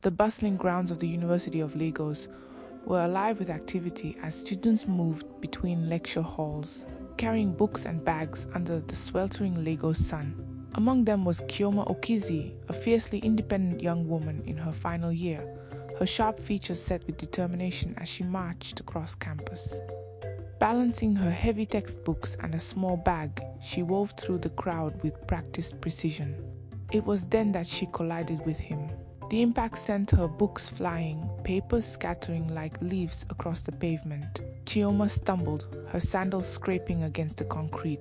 The bustling grounds of the University of Lagos were alive with activity as students moved between lecture halls, carrying books and bags under the sweltering Lagos sun. Among them was Chioma Okezie, a fiercely independent young woman in her final year, her sharp features set with determination as she marched across campus. Balancing her heavy textbooks and a small bag, she wove through the crowd with practiced precision. It was then that she collided with him. The impact sent her books flying, papers scattering like leaves across the pavement. Chioma stumbled, her sandals scraping against the concrete.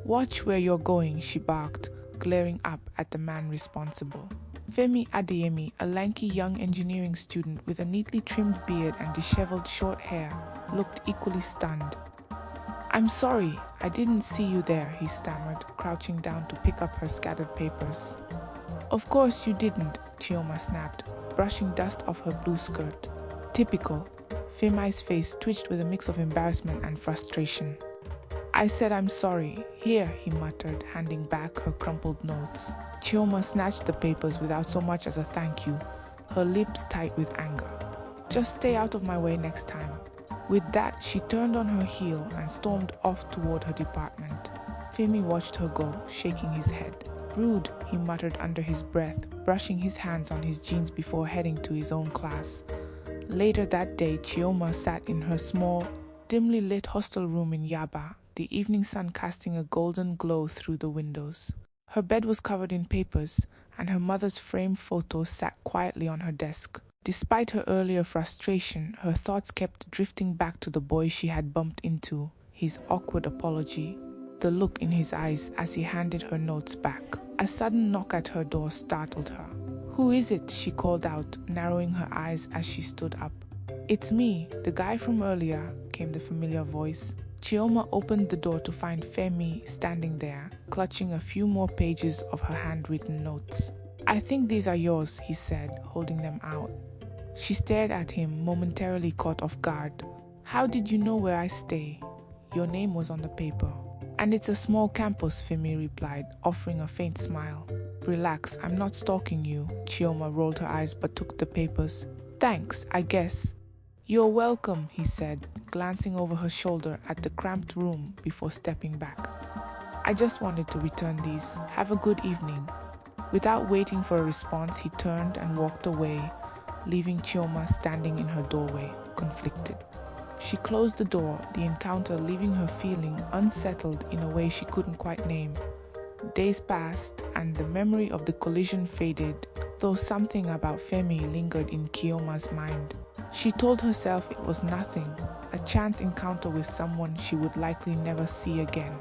"Watch where you're going," she barked, glaring up at the man responsible. Femi Adeyemi, a lanky young engineering student with a neatly trimmed beard and disheveled short hair, looked equally stunned. "I'm sorry, I didn't see you there," he stammered, crouching down to pick up her scattered papers. "Of course you didn't," Chioma snapped, brushing dust off her blue skirt. "Typical." Femi's face twitched with a mix of embarrassment and frustration. "I said I'm sorry. Here," he muttered, handing back her crumpled notes. Chioma snatched the papers without so much as a thank you, her lips tight with anger. "Just stay out of my way next time." With that, she turned on her heel and stormed off toward her department. Femi watched her go, shaking his head. "Rude," he muttered under his breath, brushing his hands on his jeans before heading to his own class. Later that day, Chioma sat in her small, dimly lit hostel room in Yaba, the evening sun casting a golden glow through the windows. Her bed was covered in papers, and her mother's framed photos sat quietly on her desk. Despite her earlier frustration, her thoughts kept drifting back to the boy she had bumped into, his awkward apology, the look in his eyes as he handed her notes back. A sudden knock at her door startled her. "Who is it?" she called out, narrowing her eyes as she stood up. "It's me, the guy from earlier," came the familiar voice. Chioma opened the door to find Femi standing there, clutching a few more pages of her handwritten notes. "I think these are yours," he said, holding them out. She stared at him, momentarily caught off guard. "How did you know where I stay?" "Your name was on the paper." "And it's a small campus," Femi replied, offering a faint smile. "Relax, I'm not stalking you." Chioma rolled her eyes but took the papers. "Thanks, I guess." "You're welcome," he said, glancing over her shoulder at the cramped room before stepping back. "I just wanted to return these. Have a good evening." Without waiting for a response, he turned and walked away, leaving Chioma standing in her doorway, conflicted. She closed the door, the encounter leaving her feeling unsettled in a way she couldn't quite name. Days passed, and the memory of the collision faded, though something about Femi lingered in Chioma's mind. She told herself it was nothing, a chance encounter with someone she would likely never see again.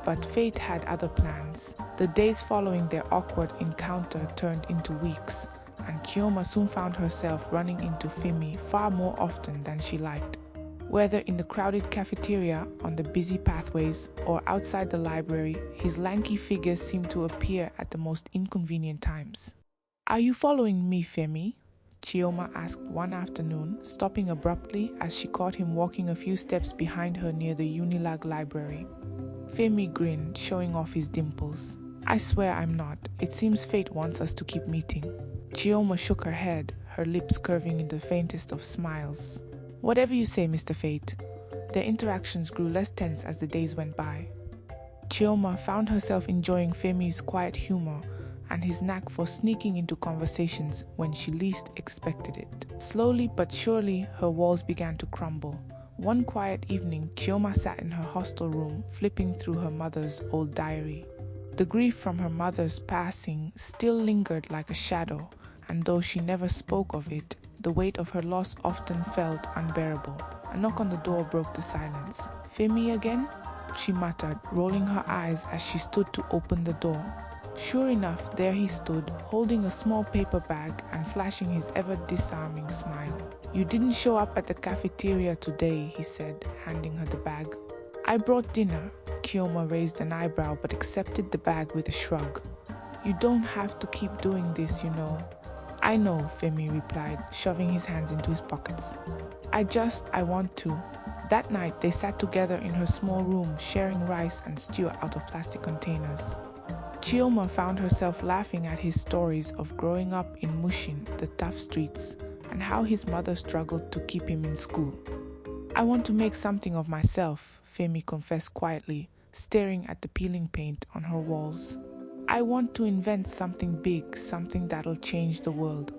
But fate had other plans. The days following their awkward encounter turned into weeks, and Chioma soon found herself running into Femi far more often than she liked. Whether in the crowded cafeteria, on the busy pathways, or outside the library, his lanky figure seemed to appear at the most inconvenient times. "Are you following me, Femi?" Chioma asked one afternoon, stopping abruptly as she caught him walking a few steps behind her near the Unilag library. Femi grinned, showing off his dimples. "I swear I'm not. It seems fate wants us to keep meeting." Chioma shook her head, her lips curving in the faintest of smiles. "Whatever you say, Mr. Fate." Their interactions grew less tense as the days went by. Chioma found herself enjoying Femi's quiet humor and his knack for sneaking into conversations when she least expected it. Slowly but surely, her walls began to crumble. One quiet evening, Chioma sat in her hostel room, flipping through her mother's old diary. The grief from her mother's passing still lingered like a shadow, and though she never spoke of it, the weight of her loss often felt unbearable. A knock on the door broke the silence. "Femi again?" she muttered, rolling her eyes as she stood to open the door. Sure enough, there he stood, holding a small paper bag and flashing his ever-disarming smile. "You didn't show up at the cafeteria today," he said, handing her the bag. "I brought dinner." Chioma raised an eyebrow but accepted the bag with a shrug. "You don't have to keep doing this, you know." "I know," Femi replied, shoving his hands into his pockets. I want to." That night, they sat together in her small room, sharing rice and stew out of plastic containers. Chioma found herself laughing at his stories of growing up in Mushin, the tough streets, and how his mother struggled to keep him in school. "I want to make something of myself," Femi confessed quietly, staring at the peeling paint on her walls. "I want to invent something big, something that'll change the world.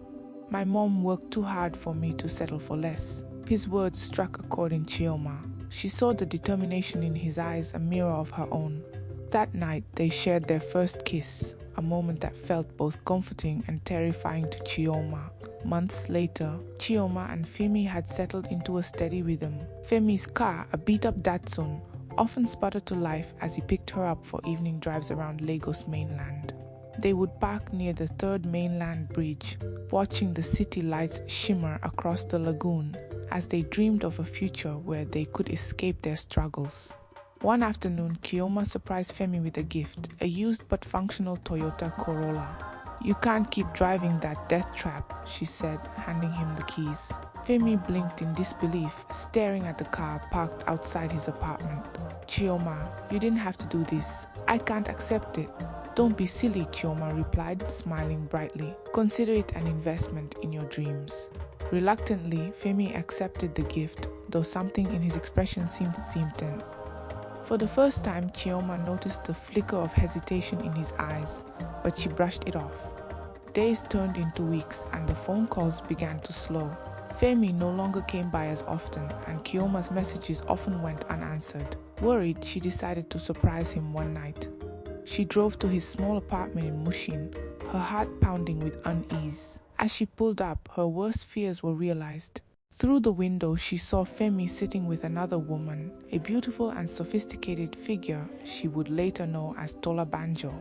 My mom worked too hard for me to settle for less." His words struck a chord in Chioma. She saw the determination in his eyes, a mirror of her own. That night, they shared their first kiss, a moment that felt both comforting and terrifying to Chioma. Months later, Chioma and Femi had settled into a steady rhythm. Femi's car, a beat-up Datsun, often sputtered to life as he picked her up for evening drives around Lagos mainland. They would park near the third mainland bridge, watching the city lights shimmer across the lagoon as they dreamed of a future where they could escape their struggles. One afternoon, Chioma surprised Femi with a gift, a used but functional Toyota Corolla. "You can't keep driving that death trap," she said, handing him the keys. Femi blinked in disbelief, staring at the car parked outside his apartment. "Chioma, you didn't have to do this. I can't accept it." "Don't be silly," Chioma replied, smiling brightly. "Consider it an investment in your dreams." Reluctantly, Femi accepted the gift, though something in his expression seemed tense. For the first time, Chioma noticed the flicker of hesitation in his eyes, but she brushed it off. Days turned into weeks, and the phone calls began to slow. Femi no longer came by as often, and Chioma's messages often went unanswered. Worried, she decided to surprise him one night. She drove to his small apartment in Mushin, her heart pounding with unease. As she pulled up, her worst fears were realized. Through the window, she saw Femi sitting with another woman, a beautiful and sophisticated figure she would later know as Tola Banjo.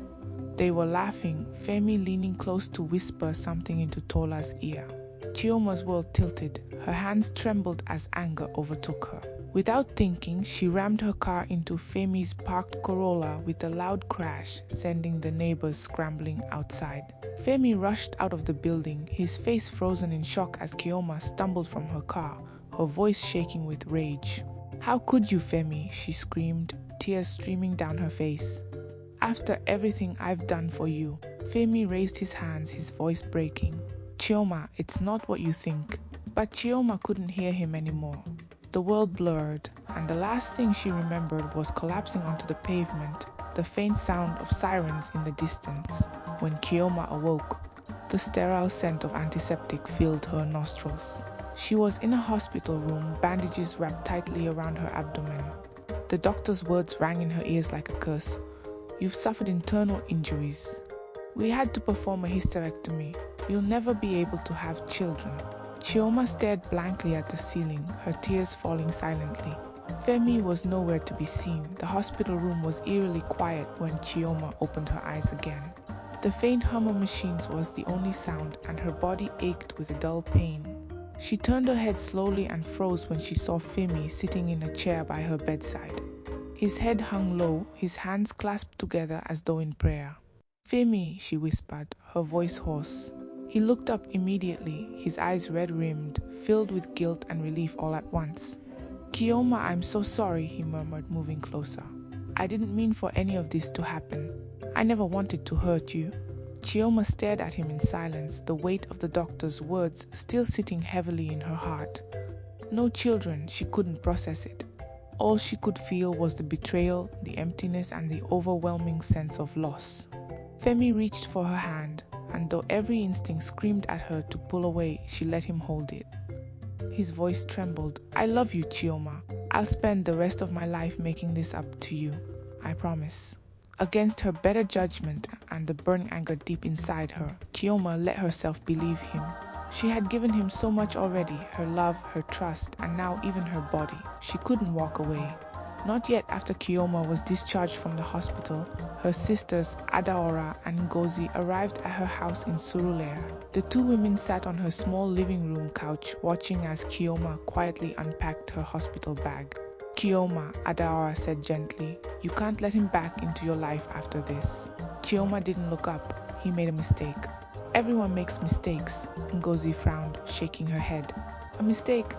They were laughing, Femi leaning close to whisper something into Tola's ear. Chioma's world tilted, her hands trembled as anger overtook her. Without thinking, she rammed her car into Femi's parked Corolla with a loud crash, sending the neighbors scrambling outside. Femi rushed out of the building, his face frozen in shock as Chioma stumbled from her car, her voice shaking with rage. "How could you, Femi?" she screamed, tears streaming down her face. "After everything I've done for you." Femi raised his hands, his voice breaking. "Chioma, it's not what you think." But Chioma couldn't hear him anymore. The world blurred, and the last thing she remembered was collapsing onto the pavement, the faint sound of sirens in the distance. When Chioma awoke, the sterile scent of antiseptic filled her nostrils. She was in a hospital room, bandages wrapped tightly around her abdomen. The doctor's words rang in her ears like a curse. "You've suffered internal injuries. We had to perform a hysterectomy. You'll never be able to have children." Chioma stared blankly at the ceiling, her tears falling silently. Femi was nowhere to be seen. The hospital room was eerily quiet when Chioma opened her eyes again. The faint hum of machines was the only sound, and her body ached with a dull pain. She turned her head slowly and froze when she saw Femi sitting in a chair by her bedside. His head hung low, his hands clasped together as though in prayer. "Femi," she whispered, her voice hoarse. He looked up immediately, his eyes red-rimmed, filled with guilt and relief all at once. "Chioma, I'm so sorry," he murmured, moving closer. "I didn't mean for any of this to happen. I never wanted to hurt you." Chioma stared at him in silence, the weight of the doctor's words still sitting heavily in her heart. No children, she couldn't process it. All she could feel was the betrayal, the emptiness, and the overwhelming sense of loss. Femi reached for her hand, and though every instinct screamed at her to pull away, she let him hold it. His voice trembled. "I love you, Chioma. I'll spend the rest of my life making this up to you. I promise." Against her better judgment and the burning anger deep inside her, Chioma let herself believe him. She had given him so much already, her love, her trust, and now even her body. She couldn't walk away. Not yet after Chioma was discharged from the hospital, her sisters Adaora and Ngozi arrived at her house in Surulere. The two women sat on her small living room couch watching as Chioma quietly unpacked her hospital bag. "Chioma," Adaora said gently, "you can't let him back into your life after this." Chioma didn't look up. He made a mistake. "Everyone makes mistakes," Ngozi frowned, shaking her head. "A mistake?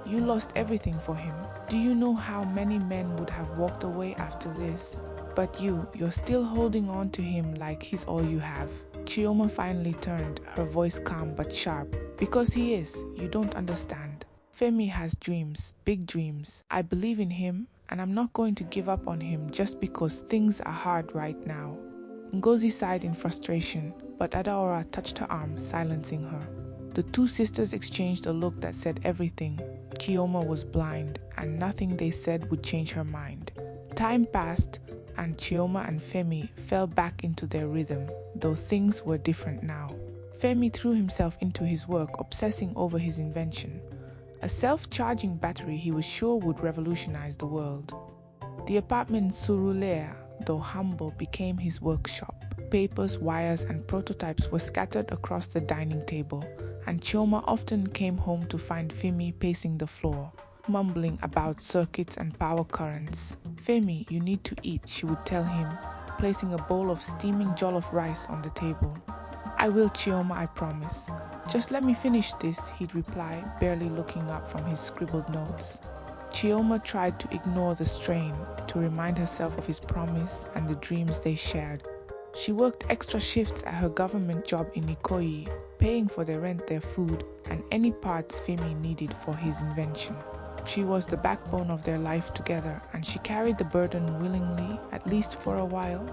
You lost everything for him. Do you know how many men would have walked away after this?" But you're still holding on to him like he's all you have. Chioma finally turned, her voice calm but sharp. Because he is, you don't understand. Femi has dreams, big dreams. I believe in him, and I'm not going to give up on him just because things are hard right now. Ngozi sighed in frustration, but Adaora touched her arm, silencing her. The two sisters exchanged a look that said everything. Chioma was blind, and nothing they said would change her mind. Time passed, and Chioma and Femi fell back into their rhythm, though things were different now. Femi threw himself into his work, obsessing over his invention. A self-charging battery he was sure would revolutionize the world. The apartment Surulere, though humble, became his workshop. Papers, wires, and prototypes were scattered across the dining table, and Chioma often came home to find Femi pacing the floor, mumbling about circuits and power currents. "Femi, you need to eat," she would tell him, placing a bowl of steaming jollof rice on the table. "I will, Chioma, I promise. Just let me finish this," he'd reply, barely looking up from his scribbled notes. Chioma tried to ignore the strain, to remind herself of his promise and the dreams they shared. She worked extra shifts at her government job in Ikoyi, paying for their rent, their food, and any parts Femi needed for his invention. She was the backbone of their life together, and she carried the burden willingly, at least for a while.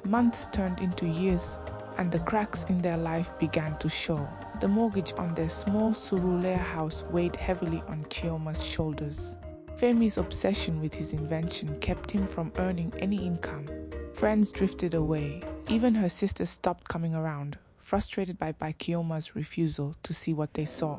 Months turned into years, and the cracks in their life began to show. The mortgage on their small Surulere house weighed heavily on Chioma's shoulders. Femi's obsession with his invention kept him from earning any income. Friends drifted away. Even her sisters stopped coming around, frustrated by Chioma's refusal to see what they saw.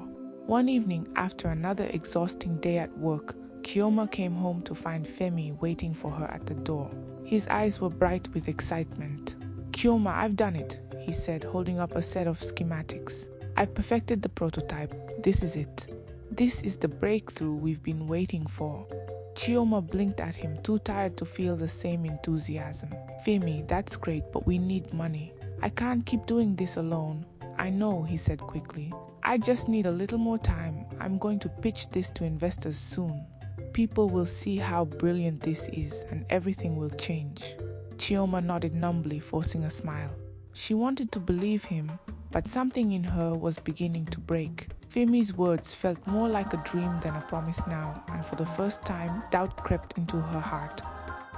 One evening, after another exhausting day at work, Chioma came home to find Femi waiting for her at the door. His eyes were bright with excitement. "Chioma, I've done it," he said, holding up a set of schematics. "I've perfected the prototype. This is it. This is the breakthrough we've been waiting for." Chioma blinked at him, too tired to feel the same enthusiasm. "Femi, that's great, but we need money. I can't keep doing this alone." "I know," he said quickly. "I just need a little more time. I'm going to pitch this to investors soon. People will see how brilliant this is, and everything will change." Chioma nodded numbly, forcing a smile. She wanted to believe him, but something in her was beginning to break. Femi's words felt more like a dream than a promise now, and for the first time, doubt crept into her heart.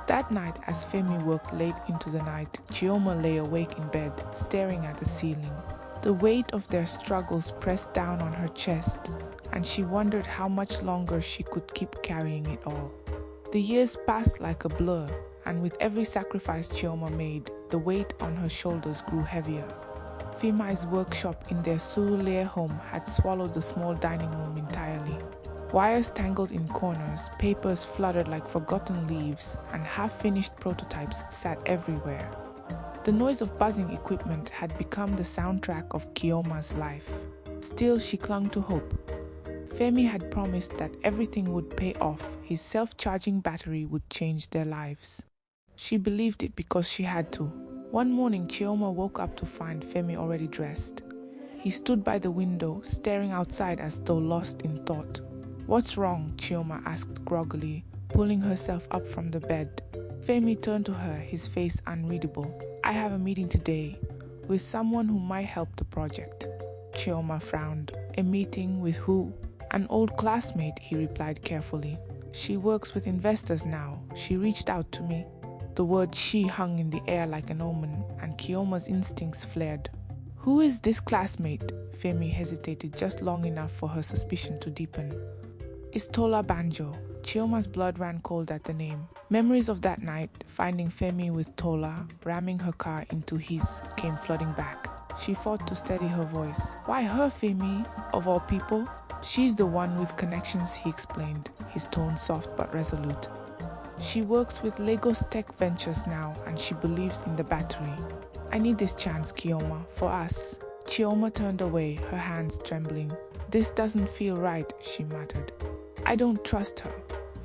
That night, as Femi worked late into the night, Chioma lay awake in bed, staring at the ceiling. The weight of their struggles pressed down on her chest, and she wondered how much longer she could keep carrying it all. The years passed like a blur, and with every sacrifice Chioma made, the weight on her shoulders grew heavier. Femi's workshop in their Surulere home had swallowed the small dining room entirely. Wires tangled in corners, papers fluttered like forgotten leaves, and half-finished prototypes sat everywhere. The noise of buzzing equipment had become the soundtrack of Chioma's life. Still, she clung to hope. Femi had promised that everything would pay off. His self-charging battery would change their lives. She believed it because she had to. One morning, Chioma woke up to find Femi already dressed. He stood by the window, staring outside as though lost in thought. "What's wrong?" Chioma asked groggily, pulling herself up from the bed. Femi turned to her, his face unreadable. "I have a meeting today with someone who might help the project." Chioma frowned. "A meeting with who?" "An old classmate," he replied carefully. "She works with investors now. She reached out to me." The word "she" hung in the air like an omen, and Chioma's instincts flared. "Who is this classmate?" Femi hesitated just long enough for her suspicion to deepen. "It's Tola Banjo." Chioma's blood ran cold at the name. Memories of that night, finding Femi with Tola, ramming her car into his, came flooding back. She fought to steady her voice. "Why her, Femi, of all people?" "She's the one with connections," he explained, his tone soft but resolute. "She works with Lagos Tech Ventures now, and she believes in the battery. I need this chance, Chioma, for us." Chioma turned away, her hands trembling. "This doesn't feel right," she muttered. "I don't trust her."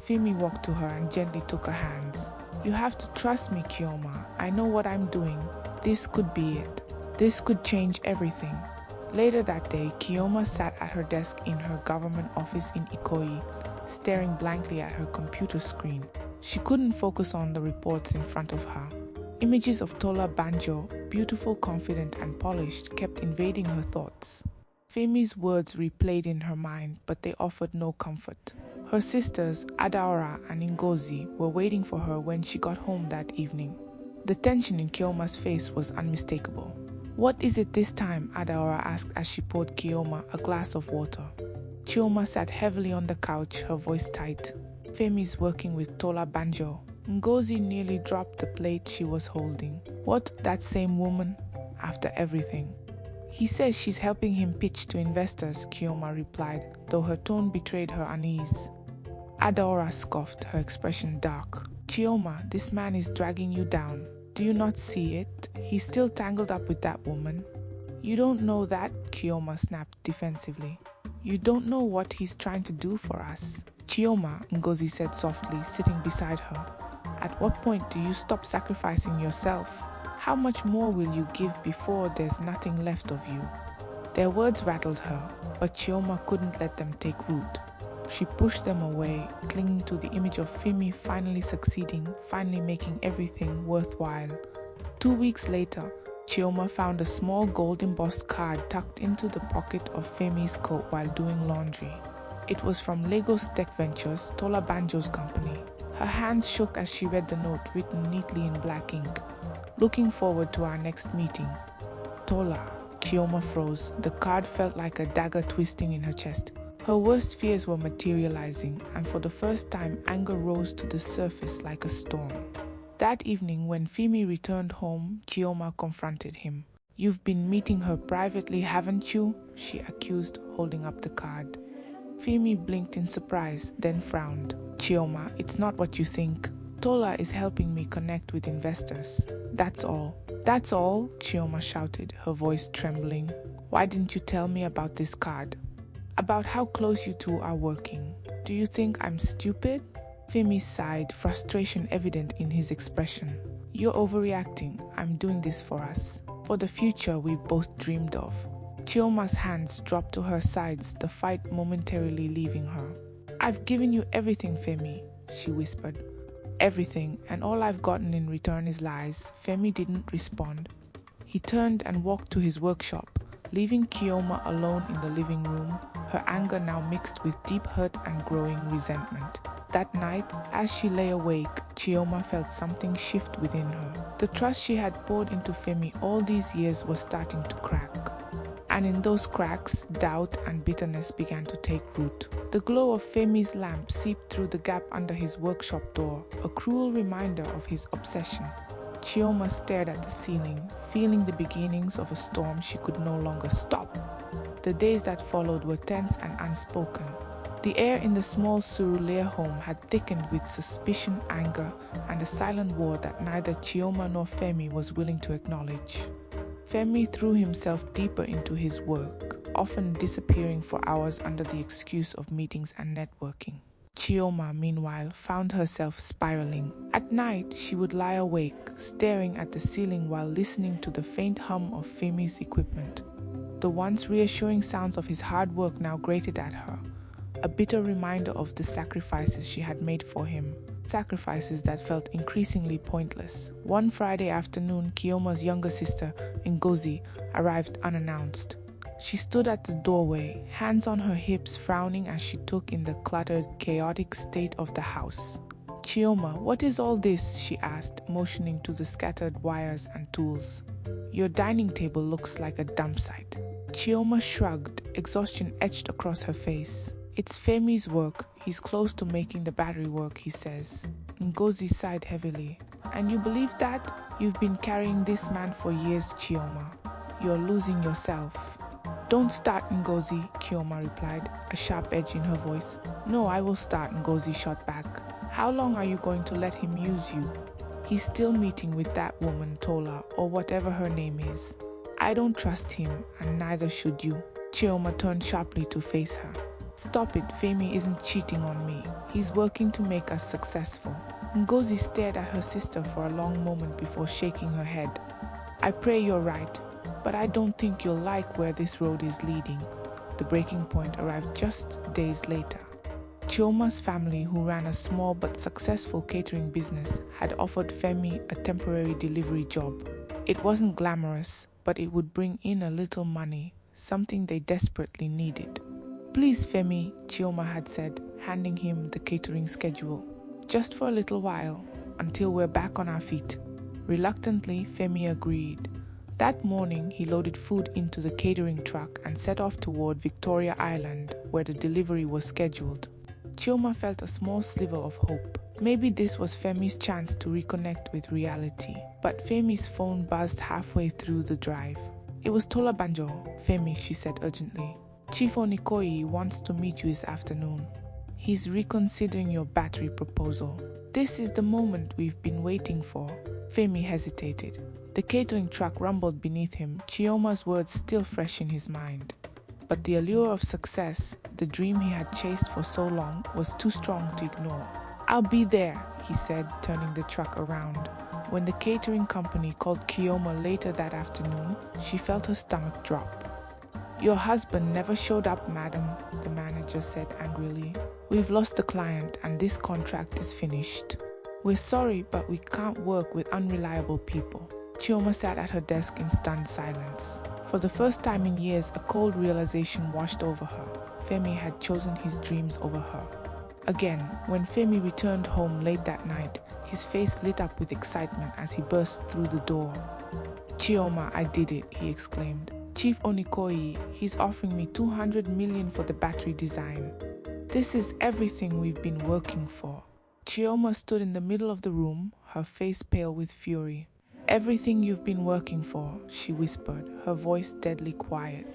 Femi walked to her and gently took her hands. "You have to trust me, Chioma. I know what I'm doing. This could be it. This could change everything." Later that day, Chioma sat at her desk in her government office in Ikoyi, staring blankly at her computer screen. She couldn't focus on the reports in front of her. Images of Tola Banjo, beautiful, confident, and polished, kept invading her thoughts. Femi's words replayed in her mind, but they offered no comfort. Her sisters, Adaora and Ngozi, were waiting for her when she got home that evening. The tension in Chioma's face was unmistakable. "What is it this time?" Adaora asked as she poured Chioma a glass of water. Chioma sat heavily on the couch, her voice tight. "Femi's working with Tola Banjo." Ngozi nearly dropped the plate she was holding. "What, that same woman? After everything?" "He says she's helping him pitch to investors," Chioma replied, though her tone betrayed her unease. Adaora scoffed, her expression dark. "Chioma, this man is dragging you down. Do you not see it? He's still tangled up with that woman." "You don't know that," Chioma snapped defensively. "You don't know what he's trying to do for us." "Chioma," Ngozi said softly, sitting beside her, "at what point do you stop sacrificing yourself? How much more will you give before there's nothing left of you?" Their words rattled her, but Chioma couldn't let them take root. She pushed them away, clinging to the image of Femi finally succeeding, finally making everything worthwhile. 2 weeks later, Chioma found a small gold-embossed card tucked into the pocket of Femi's coat while doing laundry. It was from Lagos Tech Ventures, Tola Banjo's company. Her hands shook as she read the note, written neatly in black ink. "Looking forward to our next meeting. Tola." Chioma froze. The card felt like a dagger twisting in her chest. Her worst fears were materializing, and for the first time, anger rose to the surface like a storm. That evening, when Femi returned home, Chioma confronted him. "You've been meeting her privately, haven't you?" she accused, holding up the card. Femi blinked in surprise, then frowned. "Chioma, it's not what you think. Tola is helping me connect with investors. That's all." "That's all?" Chioma shouted, her voice trembling. "Why didn't you tell me about this card? About how close you two are working? Do you think I'm stupid?" Femi sighed, frustration evident in his expression. "You're overreacting. I'm doing this for us. For the future we've both dreamed of." Chioma's hands dropped to her sides, the fight momentarily leaving her. "I've given you everything, Femi," she whispered. "Everything, and all I've gotten in return is lies." Femi didn't respond. He turned and walked to his workshop, leaving Chioma alone in the living room, her anger now mixed with deep hurt and growing resentment. That night, as she lay awake, Chioma felt something shift within her. The trust she had poured into Femi all these years was starting to crack. And in those cracks, doubt and bitterness began to take root. The glow of Femi's lamp seeped through the gap under his workshop door, a cruel reminder of his obsession. Chioma stared at the ceiling, feeling the beginnings of a storm she could no longer stop. The days that followed were tense and unspoken. The air in the small Surulere home had thickened with suspicion, anger, and a silent war that neither Chioma nor Femi was willing to acknowledge. Femi threw himself deeper into his work, often disappearing for hours under the excuse of meetings and networking. Chioma, meanwhile, found herself spiraling. At night, she would lie awake, staring at the ceiling while listening to the faint hum of Femi's equipment. The once reassuring sounds of his hard work now grated at her, a bitter reminder of the sacrifices she had made for him. Sacrifices that felt increasingly pointless. One Friday afternoon, Chioma's younger sister, Ngozi, arrived unannounced. She stood at the doorway, hands on her hips, frowning as she took in the cluttered, chaotic state of the house. "Chioma, what is all this?" she asked, motioning to the scattered wires and tools. "Your dining table looks like a dump site." Chioma shrugged, exhaustion etched across her face. "It's Femi's work. He's close to making the battery work, he says." Ngozi sighed heavily. "And you believe that? You've been carrying this man for years, Chioma. You're losing yourself." "Don't start, Ngozi," Chioma replied, a sharp edge in her voice. "No, I will start," Ngozi shot back. "How long are you going to let him use you? He's still meeting with that woman, Tola, or whatever her name is. I don't trust him, and neither should you." Chioma turned sharply to face her. "Stop it, Femi isn't cheating on me. He's working to make us successful." Ngozi stared at her sister for a long moment before shaking her head. "I pray you're right, but I don't think you'll like where this road is leading." The breaking point arrived just days later. Chioma's family, who ran a small but successful catering business, had offered Femi a temporary delivery job. It wasn't glamorous, but it would bring in a little money, something they desperately needed. "Please, Femi," Chioma had said, handing him the catering schedule. "Just for a little while, until we're back on our feet." Reluctantly, Femi agreed. That morning, he loaded food into the catering truck and set off toward Victoria Island, where the delivery was scheduled. Chioma felt a small sliver of hope. Maybe this was Femi's chance to reconnect with reality. But Femi's phone buzzed halfway through the drive. "It was Tola Banjo, Femi," she said urgently. "Chief Onikoyi wants to meet you this afternoon. He's reconsidering your battery proposal." "This is the moment we've been waiting for." Femi hesitated. The catering truck rumbled beneath him, Chioma's words still fresh in his mind. But the allure of success, the dream he had chased for so long, was too strong to ignore. "I'll be there," he said, turning the truck around. When the catering company called Chioma later that afternoon, she felt her stomach drop. "Your husband never showed up, madam," the manager said angrily. "We've lost the client and this contract is finished. We're sorry, but we can't work with unreliable people." Chioma sat at her desk in stunned silence. For the first time in years, a cold realization washed over her. Femi had chosen his dreams over her. Again, when Femi returned home late that night, his face lit up with excitement as he burst through the door. "Chioma, I did it," he exclaimed. "Chief Onikoyi, he's offering me 200 million for the battery design. This is everything we've been working for." Chioma stood in the middle of the room, her face pale with fury. "Everything you've been working for," she whispered, her voice deadly quiet.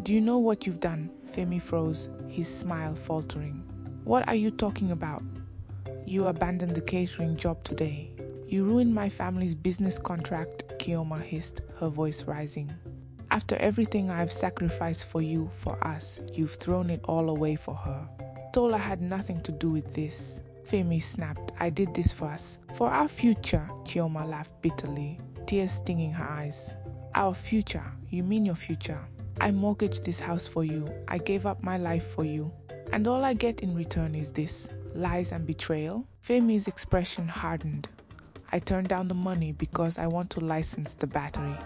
"Do you know what you've done?" Femi froze, his smile faltering. "What are you talking about?" "You abandoned the catering job today. You ruined my family's business contract," Chioma hissed, her voice rising. "After everything I've sacrificed for you, for us, you've thrown it all away for her. Tola had nothing to do with this." Femi snapped. "I did this for us. For our future," Chioma laughed bitterly, tears stinging her eyes. "Our future? You mean your future? I mortgaged this house for you. I gave up my life for you. And all I get in return is this? Lies and betrayal?" Femi's expression hardened. "I turned down the money because I want to license the battery.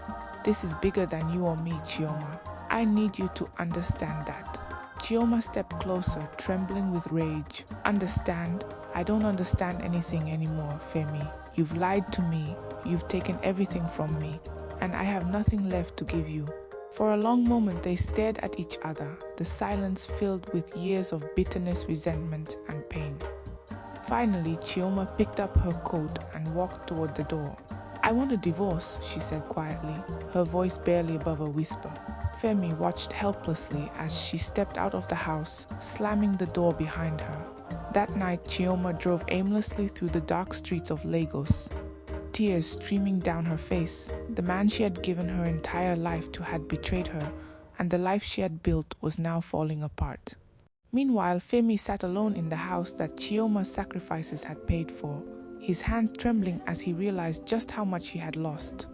This is bigger than you or me, Chioma. I need you to understand that." Chioma stepped closer, trembling with rage. "Understand? I don't understand anything anymore, Femi. You've lied to me. You've taken everything from me. And I have nothing left to give you." For a long moment they stared at each other, the silence filled with years of bitterness, resentment, and pain. Finally, Chioma picked up her coat and walked toward the door. "I want a divorce," she said quietly, her voice barely above a whisper. Femi watched helplessly as she stepped out of the house, slamming the door behind her. That night, Chioma drove aimlessly through the dark streets of Lagos, tears streaming down her face. The man she had given her entire life to had betrayed her, and the life she had built was now falling apart. Meanwhile, Femi sat alone in the house that Chioma's sacrifices had paid for, his hands trembling as he realized just how much he had lost.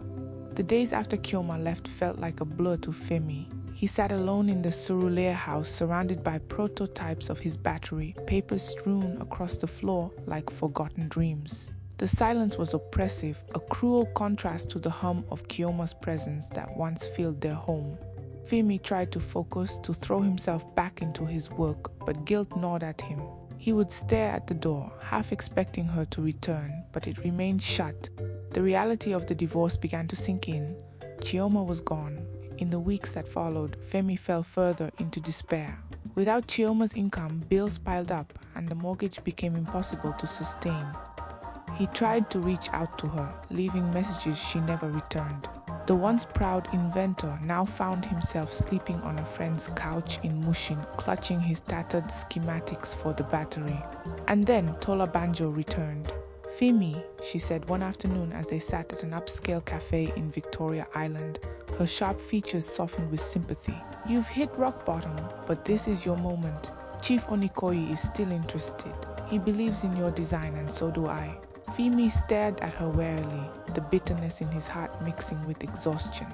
The days after Chioma left felt like a blur to Femi. He sat alone in the Surulere house, surrounded by prototypes of his battery, papers strewn across the floor like forgotten dreams. The silence was oppressive, a cruel contrast to the hum of Chioma's presence that once filled their home. Femi tried to focus, to throw himself back into his work, but guilt gnawed at him. He would stare at the door, half expecting her to return, but it remained shut. The reality of the divorce began to sink in. Chioma was gone. In the weeks that followed, Femi fell further into despair. Without Chioma's income, bills piled up and the mortgage became impossible to sustain. He tried to reach out to her, leaving messages she never returned. The once proud inventor now found himself sleeping on a friend's couch in Mushin, clutching his tattered schematics for the battery. And then Tola Banjo returned. "Femi," she said one afternoon as they sat at an upscale cafe in Victoria Island, her sharp features softened with sympathy. "You've hit rock bottom, but this is your moment. Chief Onikoyi is still interested. He believes in your design and so do I." Femi stared at her warily, the bitterness in his heart mixing with exhaustion.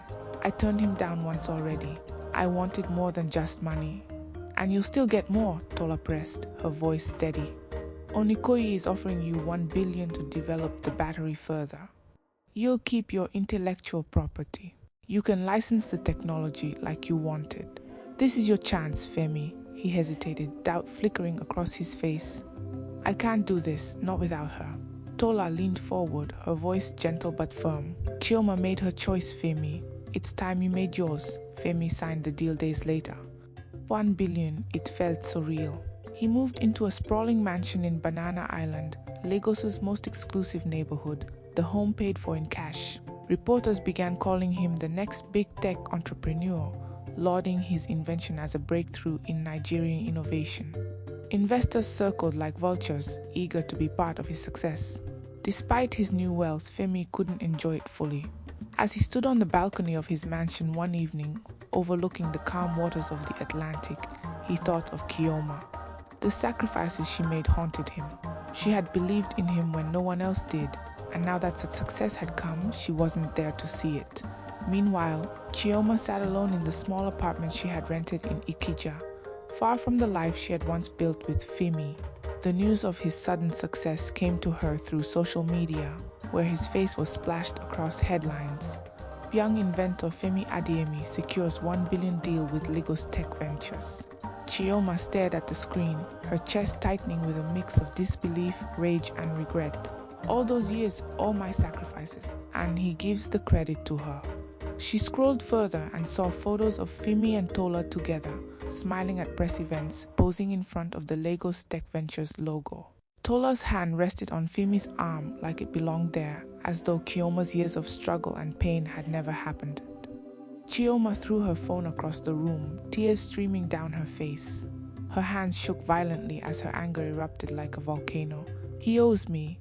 "I turned him down once already. I wanted more than just money." And you'll still get more, Tola pressed, her voice steady. Onikoyi is offering you 1 billion to develop the battery further. You'll keep your intellectual property. You can license the technology like you wanted. This is your chance, Femi. He hesitated, doubt flickering across his face. I can't do this, not without her. Tola leaned forward, her voice gentle but firm. Chioma made her choice, Femi. It's time you made yours. Femi signed the deal days later. 1 billion, it felt surreal. He moved into a sprawling mansion in Banana Island, Lagos's most exclusive neighborhood, the home paid for in cash. Reporters began calling him the next big tech entrepreneur, lauding his invention as a breakthrough in Nigerian innovation. Investors circled like vultures, eager to be part of his success. Despite his new wealth, Femi couldn't enjoy it fully. As he stood on the balcony of his mansion one evening, overlooking the calm waters of the Atlantic, he thought of Chioma. The sacrifices she made haunted him. She had believed in him when no one else did, and now that success had come, she wasn't there to see it. Meanwhile, Chioma sat alone in the small apartment she had rented in Ikeja, far from the life she had once built with Femi. The news of his sudden success came to her through social media, where his face was splashed across headlines. Young inventor Femi Adeyemi secures 1 billion deal with Lagos Tech Ventures. Chioma stared at the screen, her chest tightening with a mix of disbelief, rage, and regret. All those years, all my sacrifices, and he gives the credit to her. She scrolled further and saw photos of Femi and Tola together, smiling at press events, posing in front of the Lagos Tech Ventures logo. Tola's hand rested on Femi's arm like it belonged there, as though Chioma's years of struggle and pain had never happened. Chioma threw her phone across the room, tears streaming down her face. Her hands shook violently as her anger erupted like a volcano. He owes me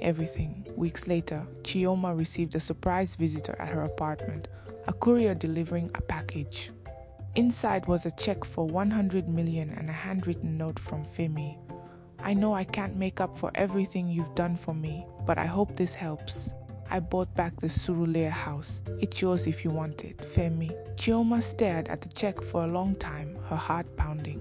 everything. Weeks later, Chioma received a surprise visitor at her apartment, a courier delivering a package. Inside was a check for 100 million and a handwritten note from Femi. I know I can't make up for everything you've done for me, but I hope this helps. I bought back the Surulere house. It's yours if you want it, Femi. Chioma stared at the check for a long time, her heart pounding.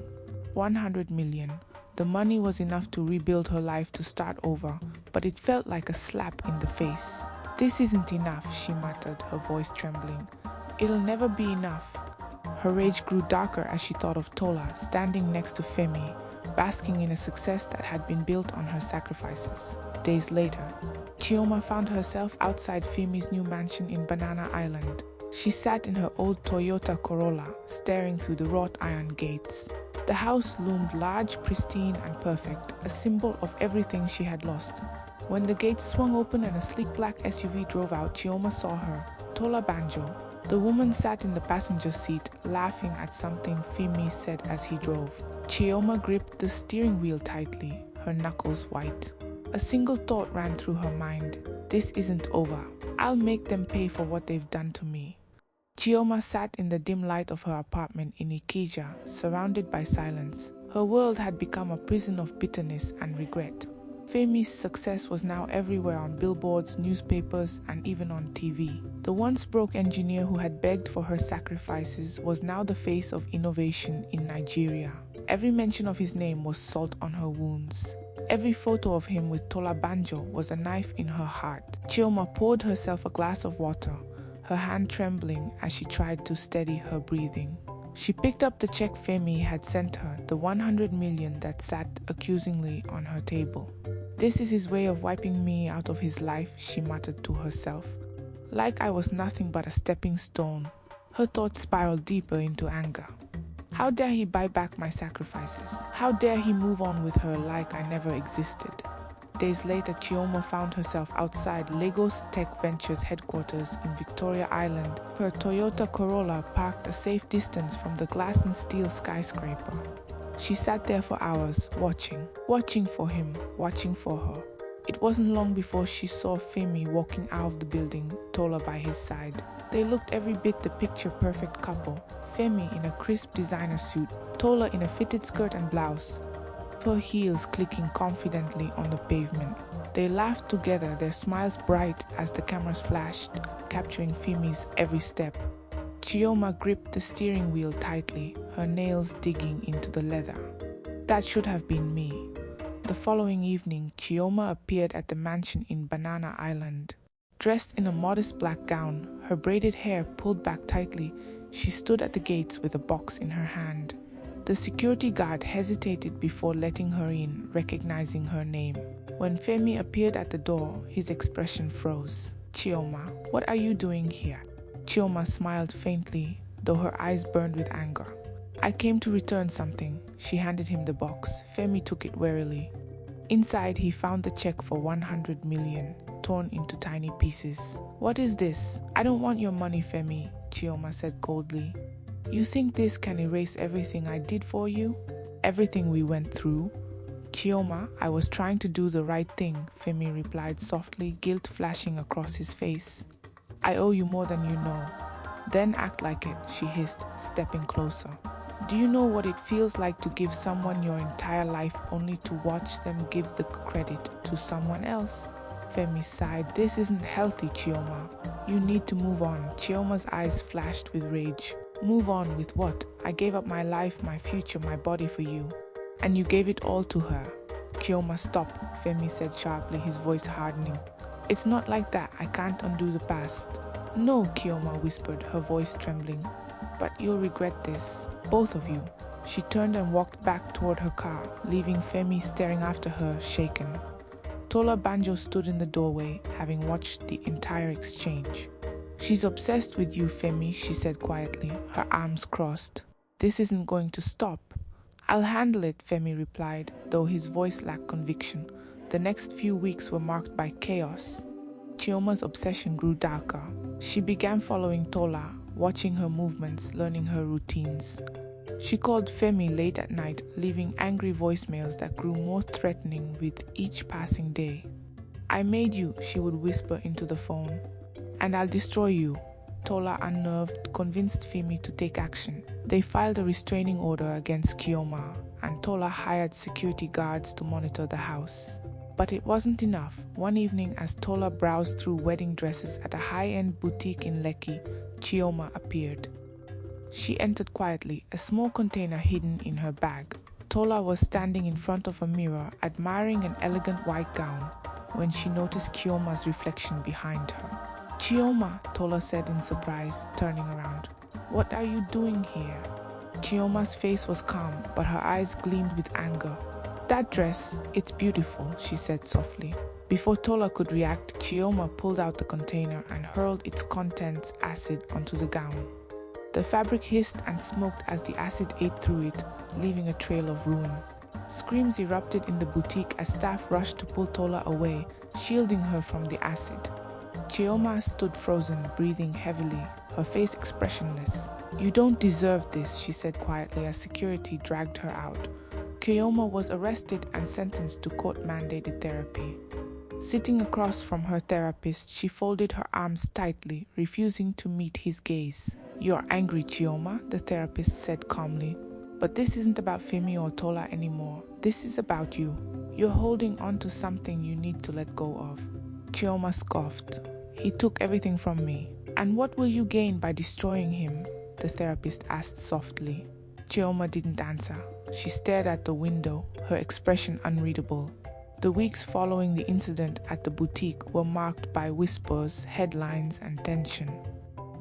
100 million. The money was enough to rebuild her life, to start over, but it felt like a slap in the face. This isn't enough, she muttered, her voice trembling. It'll never be enough. Her rage grew darker as she thought of Tola, standing next to Femi, basking in a success that had been built on her sacrifices. Days later, Chioma found herself outside Femi's new mansion in Banana Island. She sat in her old Toyota Corolla, staring through the wrought iron gates. The house loomed large, pristine, and perfect, a symbol of everything she had lost. When the gates swung open and a sleek black SUV drove out, Chioma saw her, Tola Banjo. The woman sat in the passenger seat, laughing at something Femi said as he drove. Chioma gripped the steering wheel tightly, her knuckles white. A single thought ran through her mind. This isn't over. I'll make them pay for what they've done to me. Chioma sat in the dim light of her apartment in Ikeja, surrounded by silence. Her world had become a prison of bitterness and regret. Femi's success was now everywhere, on billboards, newspapers, and even on TV. The once broke engineer who had begged for her sacrifices was now the face of innovation in Nigeria. Every mention of his name was salt on her wounds. Every photo of him with Tola Banjo was a knife in her heart. Chioma poured herself a glass of water, her hand trembling as she tried to steady her breathing. She picked up the check Femi had sent her, the 100 million that sat accusingly on her table. This is his way of wiping me out of his life, she muttered to herself. Like I was nothing but a stepping stone. Her thoughts spiraled deeper into anger. How dare he buy back my sacrifices? How dare he move on with her like I never existed? Days later, Chioma found herself outside Lagos Tech Ventures headquarters in Victoria Island, her Toyota Corolla parked a safe distance from the glass and steel skyscraper. She sat there for hours, watching for him, watching for her. It wasn't long before she saw Femi walking out of the building, Tola by his side. They looked every bit the picture-perfect couple, Femi in a crisp designer suit, Tola in a fitted skirt and blouse, her heels clicking confidently on the pavement. They laughed together, their smiles bright as the cameras flashed, capturing Femi's every step. Chioma gripped the steering wheel tightly, her nails digging into the leather. That should have been me. The following evening, Chioma appeared at the mansion in Banana Island. Dressed in a modest black gown, her braided hair pulled back tightly, she stood at the gates with a box in her hand. The security guard hesitated before letting her in, recognizing her name. When Femi appeared at the door, his expression froze. "Chioma, what are you doing here?" Chioma smiled faintly, though her eyes burned with anger. "I came to return something." She handed him the box. Femi took it warily. Inside, he found the check for 100 million, torn into tiny pieces. "What is this?" "I don't want your money, Femi," Chioma said coldly. "You think this can erase everything I did for you? Everything we went through?" "Chioma, I was trying to do the right thing," Femi replied softly, guilt flashing across his face. "I owe you more than you know." "Then act like it," she hissed, stepping closer. "Do you know what it feels like to give someone your entire life only to watch them give the credit to someone else?" Femi sighed. "This isn't healthy, Chioma. You need to move on." Chioma's eyes flashed with rage. "Move on with what? I gave up my life, my future, my body for you. And you gave it all to her." "Chioma, stop," Femi said sharply, his voice hardening. "It's not like that. I can't undo the past." "No," Chioma whispered, her voice trembling. "But you'll regret this. Both of you." She turned and walked back toward her car, leaving Femi staring after her, shaken. Tola Banjo stood in the doorway, having watched the entire exchange. "She's obsessed with you, Femi," she said quietly, her arms crossed. "This isn't going to stop." "I'll handle it," Femi replied, though his voice lacked conviction. The next few weeks were marked by chaos. Chioma's obsession grew darker. She began following Tola, watching her movements, learning her routines. She called Femi late at night, leaving angry voicemails that grew more threatening with each passing day. "I made you," she would whisper into the phone. "And I'll destroy you." Tola, unnerved, convinced Femi to take action. They filed a restraining order against Chioma, and Tola hired security guards to monitor the house. But it wasn't enough. One evening, as Tola browsed through wedding dresses at a high-end boutique in Lekki, Chioma appeared. She entered quietly, a small container hidden in her bag. Tola was standing in front of a mirror, admiring an elegant white gown, when she noticed Chioma's reflection behind her. "Chioma," Tola said in surprise, turning around. "What are you doing here?" Chioma's face was calm, but her eyes gleamed with anger. "That dress, it's beautiful," she said softly. Before Tola could react, Chioma pulled out the container and hurled its contents acid onto the gown. The fabric hissed and smoked as the acid ate through it, leaving a trail of ruin. Screams erupted in the boutique as staff rushed to pull Tola away, shielding her from the acid. Chioma stood frozen, breathing heavily, her face expressionless. "You don't deserve this," she said quietly as security dragged her out. Chioma was arrested and sentenced to court-mandated therapy. Sitting across from her therapist, she folded her arms tightly, refusing to meet his gaze. "You're angry, Chioma," the therapist said calmly. "But this isn't about Femi or Tola anymore. This is about you. You're holding on to something you need to let go of." Chioma scoffed. "He took everything from me." "And what will you gain by destroying him?" the therapist asked softly. Chioma didn't answer. She stared at the window, her expression unreadable. The weeks following the incident at the boutique were marked by whispers, headlines, and tension.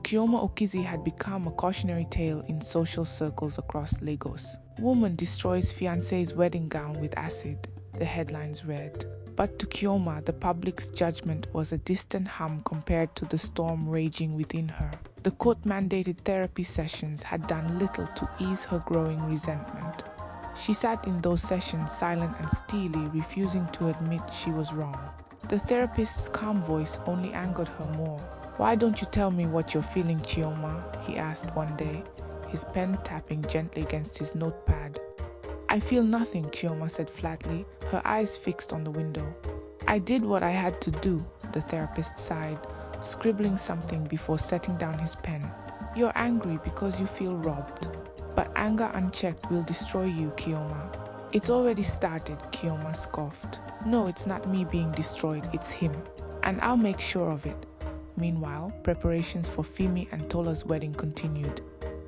Chioma Okezie had become a cautionary tale in social circles across Lagos. "Woman destroys fiancé's wedding gown with acid," the headlines read. But to Chioma, the public's judgment was a distant hum compared to the storm raging within her. The court-mandated therapy sessions had done little to ease her growing resentment. She sat in those sessions silent and steely, refusing to admit she was wrong. The therapist's calm voice only angered her more. "Why don't you tell me what you're feeling, Chioma?" he asked one day, his pen tapping gently against his notepad. "I feel nothing," Chioma said flatly, her eyes fixed on the window. "I did what I had to do," the therapist sighed, scribbling something before setting down his pen. "You're angry because you feel robbed. But anger unchecked will destroy you, Chioma." "It's already started," Chioma scoffed. "No, it's not me being destroyed, it's him. And I'll make sure of it." Meanwhile, preparations for Femi and Tola's wedding continued.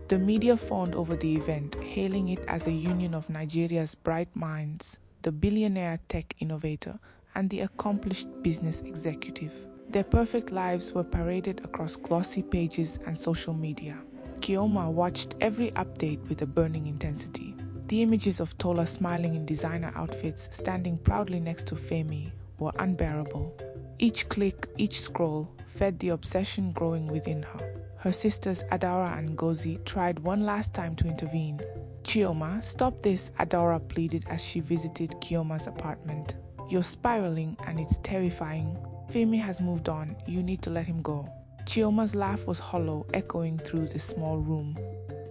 The media fawned over the event, hailing it as a union of Nigeria's bright minds, the billionaire tech innovator and the accomplished business executive. Their perfect lives were paraded across glossy pages and social media. Chioma watched every update with a burning intensity. The images of Tola smiling in designer outfits, standing proudly next to Femi, were unbearable. Each click, each scroll, fed the obsession growing within her. Her sisters Adaora and Ngozi tried one last time to intervene. "Chioma, stop this," Adaora pleaded as she visited Chioma's apartment. "You're spiraling and it's terrifying. Femi has moved on, you need to let him go." Chioma's laugh was hollow, echoing through the small room.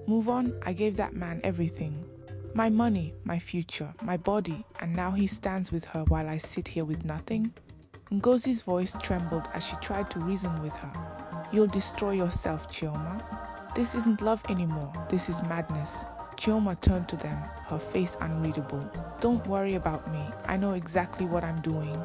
"Move on? I gave that man everything. My money, my future, my body, and now he stands with her while I sit here with nothing?" Ngozi's voice trembled as she tried to reason with her. "You'll destroy yourself, Chioma. This isn't love anymore, this is madness." Chioma turned to them, her face unreadable. "Don't worry about me, I know exactly what I'm doing."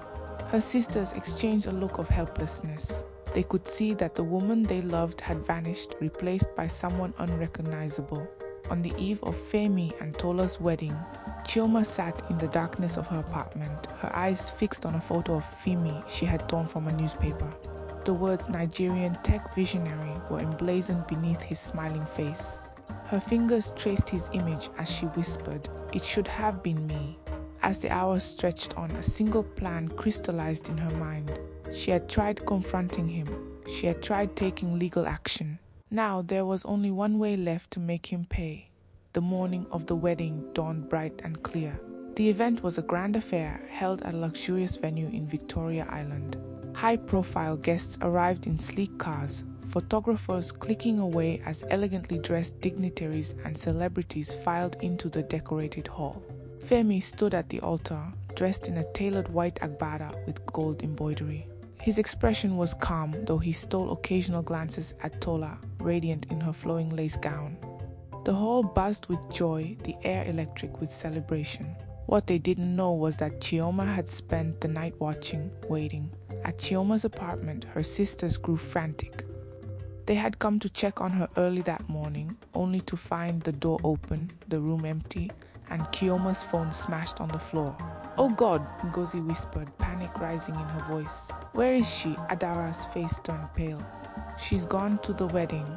Her sisters exchanged a look of helplessness. They could see that the woman they loved had vanished, replaced by someone unrecognizable. On the eve of Femi and Tola's wedding, Chioma sat in the darkness of her apartment, her eyes fixed on a photo of Femi she had torn from a newspaper. The words "Nigerian tech visionary" were emblazoned beneath his smiling face. Her fingers traced his image as she whispered, "It should have been me." As the hours stretched on, a single plan crystallized in her mind. She had tried confronting him. She had tried taking legal action. Now there was only one way left to make him pay. The morning of the wedding dawned bright and clear. The event was a grand affair held at a luxurious venue in Victoria Island. High-profile guests arrived in sleek cars, photographers clicking away as elegantly dressed dignitaries and celebrities filed into the decorated hall. Femi stood at the altar, dressed in a tailored white agbada with gold embroidery. His expression was calm, though he stole occasional glances at Tola, radiant in her flowing lace gown. The hall buzzed with joy, the air electric with celebration. What they didn't know was that Chioma had spent the night watching, waiting. At Chioma's apartment, her sisters grew frantic. They had come to check on her early that morning, only to find the door open, the room empty, and Chioma's phone smashed on the floor. "Oh God," Ngozi whispered, panic rising in her voice. "Where is she?" Adaora's face turned pale. "She's gone to the wedding.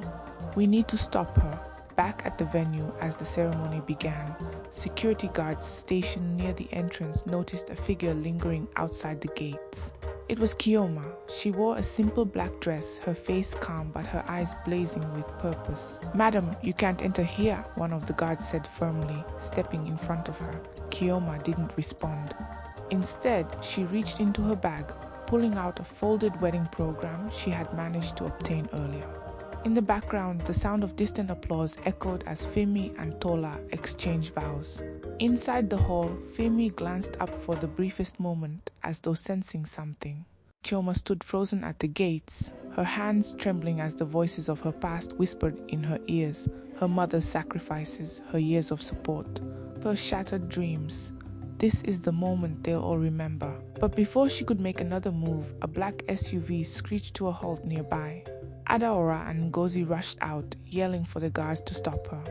We need to stop her." Back at the venue as the ceremony began, security guards stationed near the entrance noticed a figure lingering outside the gates. It was Chioma. She wore a simple black dress, her face calm but her eyes blazing with purpose. "Madam, you can't enter here," one of the guards said firmly, stepping in front of her. Chioma didn't respond. Instead, she reached into her bag, pulling out a folded wedding program she had managed to obtain earlier. In the background, the sound of distant applause echoed as Femi and Tola exchanged vows. Inside the hall, Femi glanced up for the briefest moment, as though sensing something. Chioma stood frozen at the gates, her hands trembling as the voices of her past whispered in her ears, her mother's sacrifices, her years of support, her shattered dreams. This is the moment they'll all remember. But before she could make another move, a black SUV screeched to a halt nearby. Adaora and Ngozi rushed out, yelling for the guards to stop her.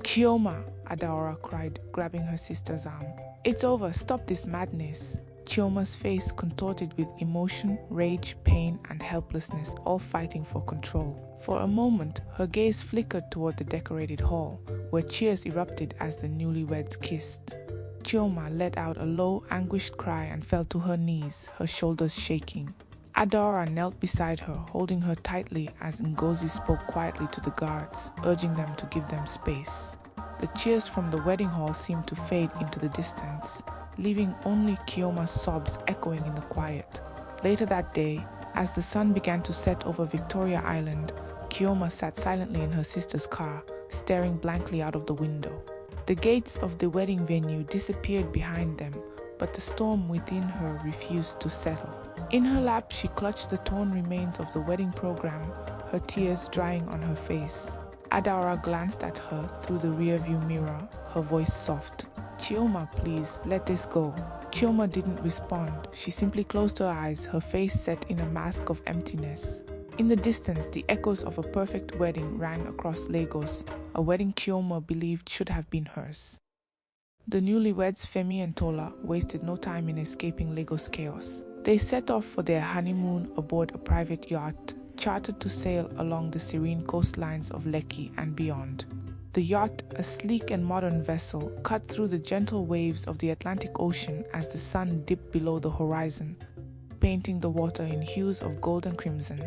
"Chioma!" Adaora cried, grabbing her sister's arm. "It's over, stop this madness." Chioma's face contorted with emotion, rage, pain, and helplessness, all fighting for control. For a moment, her gaze flickered toward the decorated hall, where cheers erupted as the newlyweds kissed. Chioma let out a low, anguished cry and fell to her knees, her shoulders shaking. Adaora knelt beside her, holding her tightly as Ngozi spoke quietly to the guards, urging them to give them space. The cheers from the wedding hall seemed to fade into the distance, leaving only Chioma's sobs echoing in the quiet. Later that day, as the sun began to set over Victoria Island, Chioma sat silently in her sister's car, staring blankly out of the window. The gates of the wedding venue disappeared behind them, but the storm within her refused to settle. In her lap, she clutched the torn remains of the wedding program, her tears drying on her face. Adaora glanced at her through the rearview mirror, her voice soft. "Chioma, please, let this go." Chioma didn't respond. She simply closed her eyes, her face set in a mask of emptiness. In the distance, the echoes of a perfect wedding rang across Lagos, a wedding Chioma believed should have been hers. The newlyweds Femi and Tola wasted no time in escaping Lagos chaos. They set off for their honeymoon aboard a private yacht, chartered to sail along the serene coastlines of Lekki and beyond. The yacht, a sleek and modern vessel, cut through the gentle waves of the Atlantic Ocean as the sun dipped below the horizon, painting the water in hues of gold and crimson.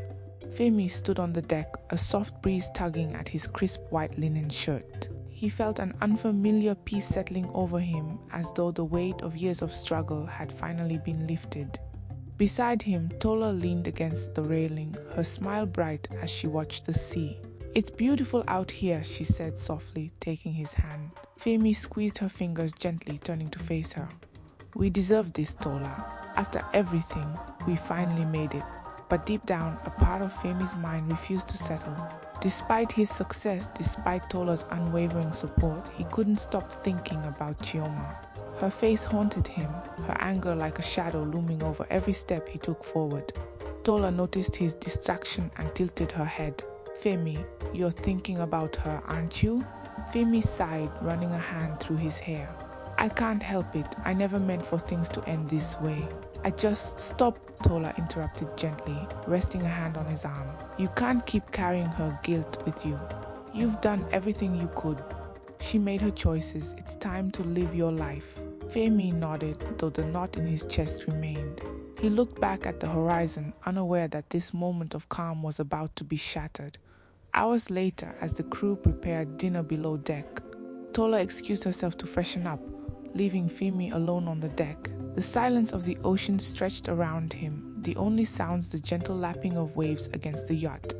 Femi stood on the deck, a soft breeze tugging at his crisp white linen shirt. He felt an unfamiliar peace settling over him, as though the weight of years of struggle had finally been lifted. Beside him, Tola leaned against the railing, her smile bright as she watched the sea. "It's beautiful out here," she said softly, taking his hand. Femi squeezed her fingers gently, turning to face her. "We deserve this, Tola. After everything, we finally made it." But deep down, a part of Femi's mind refused to settle. Despite his success, despite Tola's unwavering support, he couldn't stop thinking about Chioma. Her face haunted him, her anger like a shadow looming over every step he took forward. Tola noticed his distraction and tilted her head. "Femi, you're thinking about her, aren't you?" Femi sighed, running a hand through his hair. "I can't help it. I never meant for things to end this way." "I just stop," Tola interrupted gently, resting a hand on his arm. "You can't keep carrying her guilt with you. You've done everything you could. She made her choices. It's time to live your life." Femi nodded, though the knot in his chest remained. He looked back at the horizon, unaware that this moment of calm was about to be shattered. Hours later, as the crew prepared dinner below deck, Tola excused herself to freshen up, leaving Femi alone on the deck. The silence of the ocean stretched around him, the only sounds the gentle lapping of waves against the yacht.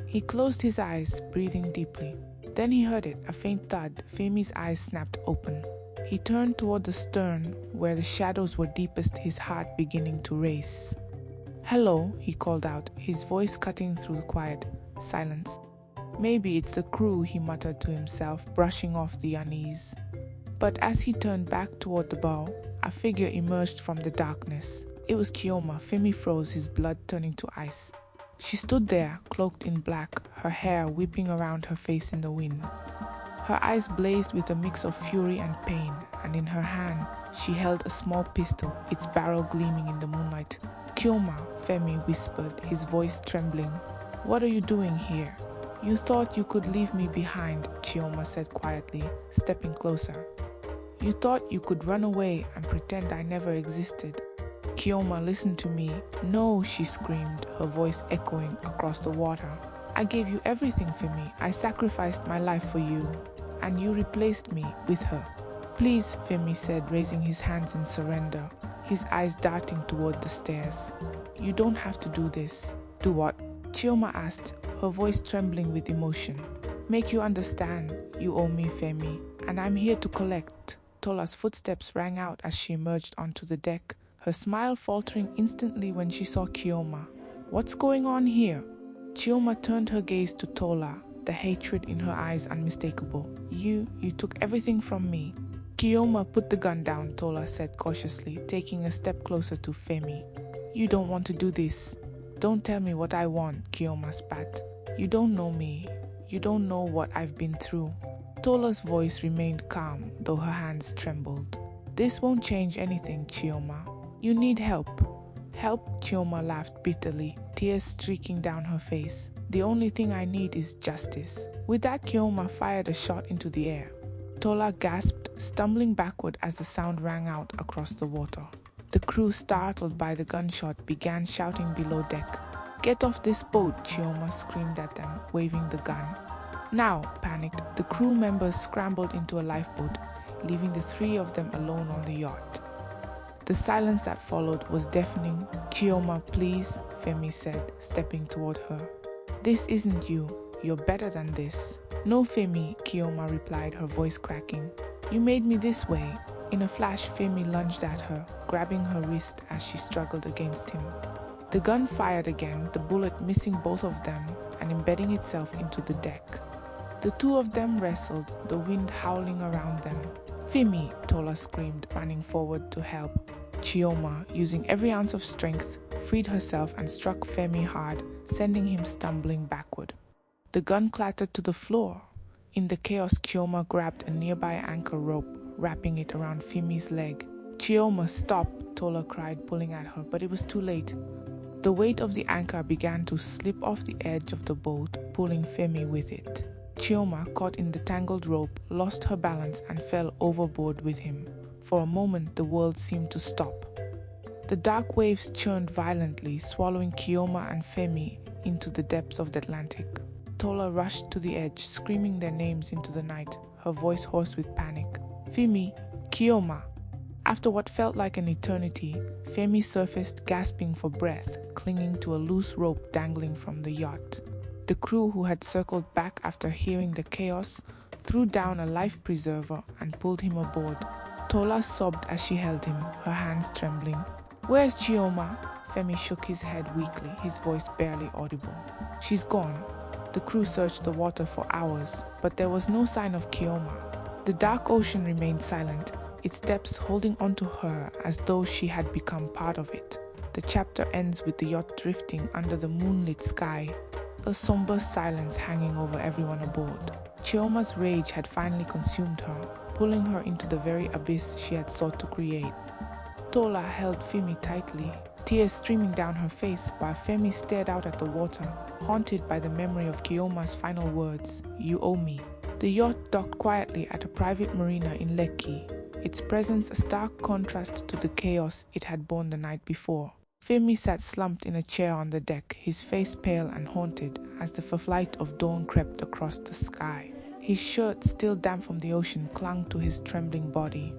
He closed his eyes, breathing deeply. Then he heard it, a faint thud. Femi's eyes snapped open. He turned toward the stern, where the shadows were deepest, his heart beginning to race. "Hello," he called out, his voice cutting through the quiet silence. "Maybe it's the crew," he muttered to himself, brushing off the unease. But as he turned back toward the bow, a figure emerged from the darkness. It was Chioma. Femi froze, his blood turning to ice. She stood there, cloaked in black, her hair whipping around her face in the wind. Her eyes blazed with a mix of fury and pain, and in her hand she held a small pistol, its barrel gleaming in the moonlight. "Chioma," Femi whispered, his voice trembling. "What are you doing here?" "You thought you could leave me behind," Chioma said quietly, stepping closer. "You thought you could run away and pretend I never existed." "Chioma, listen to me." "No," she screamed, her voice echoing across the water. "I gave you everything, Femi. I sacrificed my life for you, and you replaced me with her." "Please," Femi said, raising his hands in surrender, his eyes darting toward the stairs. "You don't have to do this." "Do what?" Chioma asked, her voice trembling with emotion. "Make you understand. You owe me, Femi, and I'm here to collect." Tola's footsteps rang out as she emerged onto the deck, her smile faltering instantly when she saw Chioma. "What's going on here?" Chioma turned her gaze to Tola, the hatred in her eyes unmistakable. You took everything from me." "Chioma, put the gun down," Tola said cautiously, taking a step closer to Femi. "You don't want to do this." "Don't tell me what I want," Chioma spat. "You don't know me. You don't know what I've been through." Tola's voice remained calm, though her hands trembled. "This won't change anything, Chioma. You need help." "Help?" Chioma laughed bitterly, tears streaking down her face. "The only thing I need is justice." With that, Chioma fired a shot into the air. Tola gasped, stumbling backward as the sound rang out across the water. The crew, startled by the gunshot, began shouting below deck. "Get off this boat!" Chioma screamed at them, waving the gun. "Now!" Panicked, the crew members scrambled into a lifeboat, leaving the three of them alone on the yacht. The silence that followed was deafening. "Chioma, please," Femi said, stepping toward her. "This isn't you. You're better than this." "No, Femi," Chioma replied, her voice cracking. "You made me this way." In a flash, Femi lunged at her, grabbing her wrist as she struggled against him. The gun fired again, the bullet missing both of them and embedding itself into the deck. The two of them wrestled, the wind howling around them. "Femi," Tola screamed, running forward to help. Chioma, using every ounce of strength, freed herself and struck Femi hard, sending him stumbling backward. The gun clattered to the floor. In the chaos, Chioma grabbed a nearby anchor rope, wrapping it around Femi's leg. "Chioma, stop!" Tola cried, pulling at her, but it was too late. The weight of the anchor began to slip off the edge of the boat, pulling Femi with it. Chioma, caught in the tangled rope, lost her balance and fell overboard with him. For a moment, the world seemed to stop. The dark waves churned violently, swallowing Chioma and Femi into the depths of the Atlantic. Tola rushed to the edge, screaming their names into the night, her voice hoarse with panic. "Femi! Chioma!" After what felt like an eternity, Femi surfaced, gasping for breath, clinging to a loose rope dangling from the yacht. The crew, who had circled back after hearing the chaos, threw down a life preserver and pulled him aboard. Tola sobbed as she held him, her hands trembling. "Where's Chioma?" Femi shook his head weakly, his voice barely audible. "She's gone." The crew searched the water for hours, but there was no sign of Chioma. The dark ocean remained silent, its depths holding onto her as though she had become part of it. The chapter ends with the yacht drifting under the moonlit sky, a somber silence hanging over everyone aboard. Chioma's rage had finally consumed her, pulling her into the very abyss she had sought to create. Tola held Femi tightly, tears streaming down her face, while Femi stared out at the water, haunted by the memory of Chioma's final words, "You owe me." The yacht docked quietly at a private marina in Lekki, its presence a stark contrast to the chaos it had borne the night before. Femi sat slumped in a chair on the deck, his face pale and haunted as the flight of dawn crept across the sky. His shirt, still damp from the ocean, clung to his trembling body.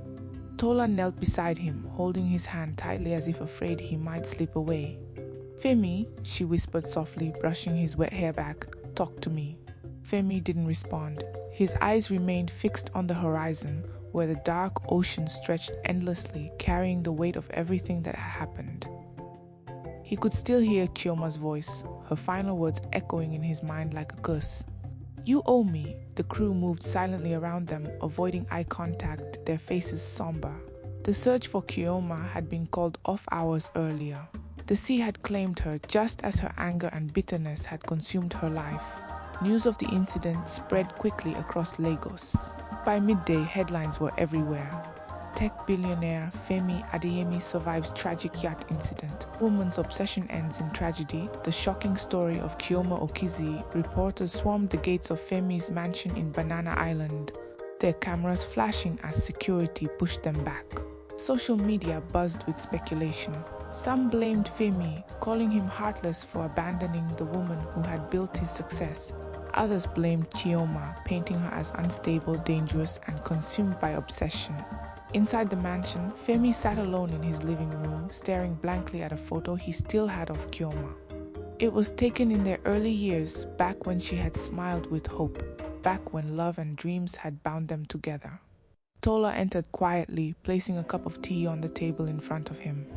Tola knelt beside him, holding his hand tightly as if afraid he might slip away. "Femi," she whispered softly, brushing his wet hair back, "talk to me." Femi didn't respond. His eyes remained fixed on the horizon, where the dark ocean stretched endlessly, carrying the weight of everything that had happened. He could still hear Chioma's voice, her final words echoing in his mind like a curse. "You owe me." The crew moved silently around them, avoiding eye contact, their faces somber. The search for Chioma had been called off hours earlier. The sea had claimed her, just as her anger and bitterness had consumed her life. News of the incident spread quickly across Lagos. By midday, headlines were everywhere. Tech billionaire Femi Adeyemi survives tragic yacht incident. Woman's obsession ends in tragedy. The shocking story of Chioma Okezie. Reporters swarmed the gates of Femi's mansion in Banana Island, their cameras flashing as security pushed them back. Social media buzzed with speculation. Some blamed Femi, calling him heartless for abandoning the woman who had built his success. Others blamed Chioma, painting her as unstable, dangerous, and consumed by obsession. Inside the mansion, Femi sat alone in his living room, staring blankly at a photo he still had of Chioma. It was taken in their early years, back when she had smiled with hope, back when love and dreams had bound them together. Tola entered quietly, placing a cup of tea on the table in front of him.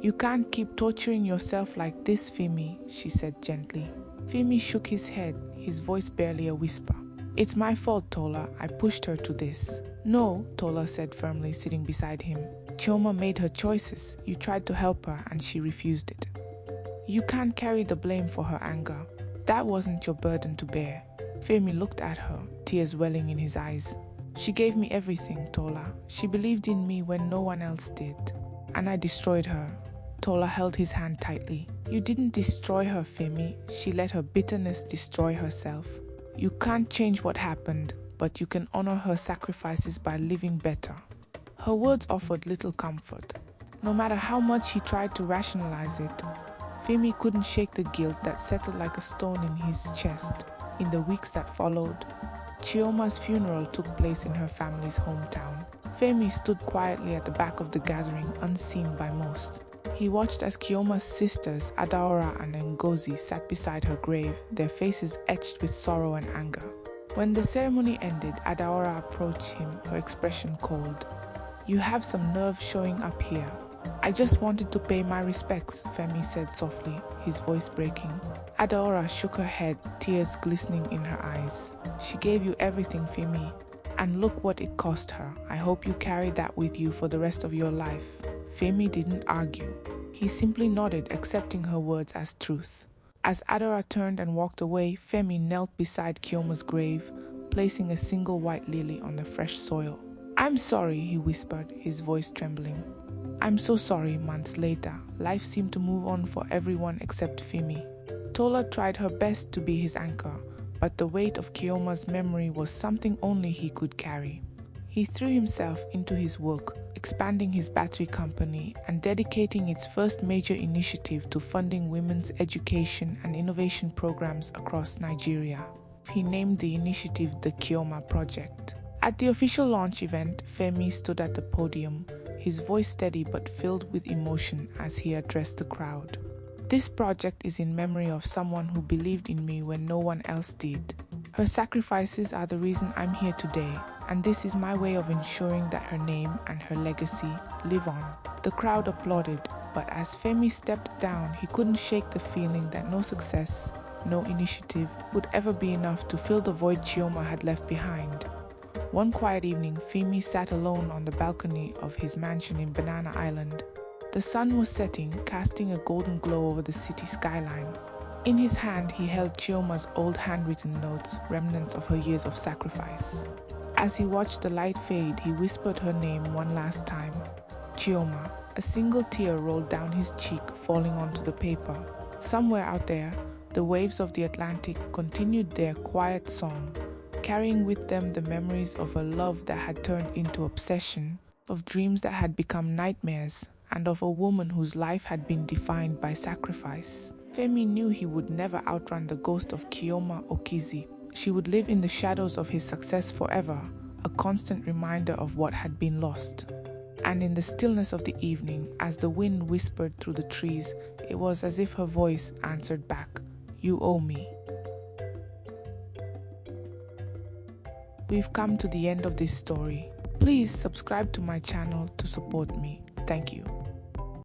"You can't keep torturing yourself like this, Femi," she said gently. Femi shook his head, his voice barely a whisper. "It's my fault, Tola. I pushed her to this." "No," Tola said firmly, sitting beside him. "Chioma made her choices. You tried to help her and she refused it. You can't carry the blame for her anger. That wasn't your burden to bear." Femi looked at her, tears welling in his eyes. "She gave me everything, Tola. She believed in me when no one else did. And I destroyed her." Tola held his hand tightly. "You didn't destroy her, Femi. She let her bitterness destroy herself. You can't change what happened, but you can honor her sacrifices by living better." Her words offered little comfort. No matter how much he tried to rationalize it, Femi couldn't shake the guilt that settled like a stone in his chest. In the weeks that followed, Chioma's funeral took place in her family's hometown. Femi stood quietly at the back of the gathering, unseen by most. He watched as Chioma's sisters, Adaora and Ngozi, sat beside her grave, their faces etched with sorrow and anger. When the ceremony ended, Adaora approached him, her expression cold. "You have some nerve showing up here." "I just wanted to pay my respects," Femi said softly, his voice breaking. Adaora shook her head, tears glistening in her eyes. "She gave you everything, Femi. And look what it cost her. I hope you carry that with you for the rest of your life." Femi didn't argue. He simply nodded, accepting her words as truth. As Adora turned and walked away, Femi knelt beside Chioma's grave, placing a single white lily on the fresh soil. "I'm sorry," he whispered, his voice trembling. "I'm so sorry." Months later, life seemed to move on for everyone except Femi. Tola tried her best to be his anchor, but the weight of Chioma's memory was something only he could carry. He threw himself into his work, expanding his battery company and dedicating its first major initiative to funding women's education and innovation programs across Nigeria. He named the initiative the Chioma Project. At the official launch event, Femi stood at the podium, his voice steady but filled with emotion as he addressed the crowd. "This project is in memory of someone who believed in me when no one else did. Her sacrifices are the reason I'm here today, and this is my way of ensuring that her name and her legacy live on." The crowd applauded, but as Femi stepped down, he couldn't shake the feeling that no success, no initiative would ever be enough to fill the void Chioma had left behind. One quiet evening, Femi sat alone on the balcony of his mansion in Banana Island. The sun was setting, casting a golden glow over the city skyline. In his hand, he held Chioma's old handwritten notes, remnants of her years of sacrifice. As he watched the light fade, he whispered her name one last time. "Chioma." A single tear rolled down his cheek, falling onto the paper. Somewhere out there, the waves of the Atlantic continued their quiet song, carrying with them the memories of a love that had turned into obsession, of dreams that had become nightmares, and of a woman whose life had been defined by sacrifice. Femi knew he would never outrun the ghost of Chioma Okezie. She would live in the shadows of his success forever, a constant reminder of what had been lost. And in the stillness of the evening, as the wind whispered through the trees, it was as if her voice answered back, "You owe me." We've come to the end of this story. Please subscribe to my channel to support me. Thank you.